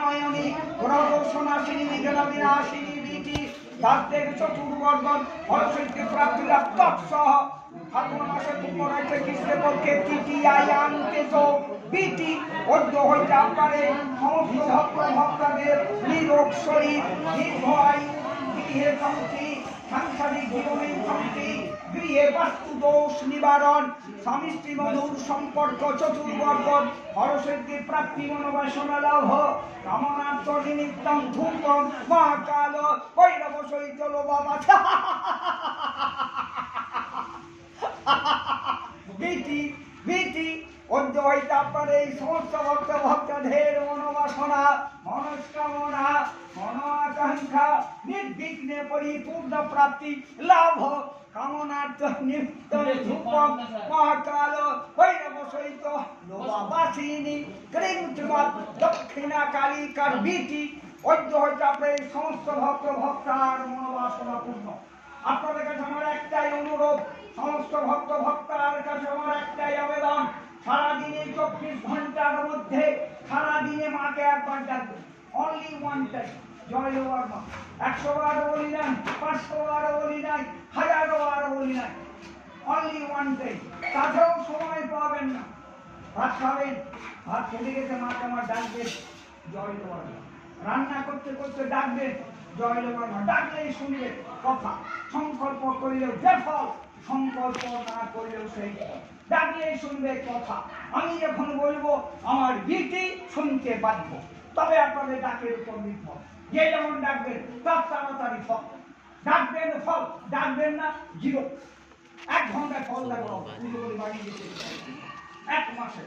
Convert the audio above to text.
নয়নী প্রদর্শনাশিনী বিঘ্ন বিনাশিনী বিটি দাসদেব চতুর্বর্গন হরসিদ্ধি প্রাপ্তিরা তৎসহ ফাল্গুন মাসে পূর্ণরাজ্যে কৃষ্ণপক্ষে তৃতীয়ায়ান্তে তো বিটি অদ্য হইতে আপনারে সমস্ত ভক্ত ভক্তদের নিরোগ শরীর দীর্ঘায়ু গৃহে শান্তি সাংসারিক জীবনে শান্তি গৃহে বাস্তু দোষ নিবারণ স্বামী স্ত্রী মধুর সম্পর্ক চতুর্বর্গ হরসিদ্ধি প্রাপ্তি মনোবাসনা লাভ কামনার্থ নিমিত্তম ধূপম মহাকাল ভৈরব সহিত বাবা ভীতি ভীতি অদ্য হইতে আপনার এই সমস্ত ভক্ত ভক্তদের মনোবাসনা মনস্কামনা মন আকাঙ্ক্ষা নির্বিঘ্নে পরিপূর্ণ প্রাপ্তি লাভ কামনার্থ নিমিত্ত ধূপম মহাকাল ভৈরব সহিত লোবাবাসিনী ক্রিমচুমাত দক্ষিণা কালিকার ভীতি অদ্য হইতে আপনার এই সমস্ত ভক্ত ভক্তার মনোবাসনা পূর্ণ। আপনাদের কাছে আমার একটাই অনুরোধ, সমস্ত ভক্ত ভক্তার কাছে আমার একটাই আবেদন, সারাদিনে 24 ঘন্টার মধ্যে সারাদিনে মাকে একবার ডাকবেন, অনলি ওয়ান টাইম। জয় লোয়ার মা 100 বার বলি নাই, 500 বার বলি নাই, 1000 বার বলি নাই, অনলি ওয়ান টাইম। তাতেও সময় পাবেন না, ভাত খাবেন, ভাত খেতে গেছে মাকে আমার ডাকবেন জয় লোয়ার মা। রান্না করতে করতে ডাকবেন জয় লোয়ার মা। ডাকলেই শুনবে কথা, সংকল্প করিলেও যে ফল, সংকল্প না করলেও সেই ফল। ডাকলেই শুনবে কথা। আমি যখন বলবো আমার গীতি শুনতে বাধ্য, তবে আপনাদের ডাকের উপর নির্ভর। যে যেমন ডাকবেন তার তাড়াতাড়ি ফল। ডাকবেন ফল, ডাকবেন না জিরো। 1 ঘন্টায় ফল লাগলো, পুজো করে বাড়ি যেতে 1 মাসে।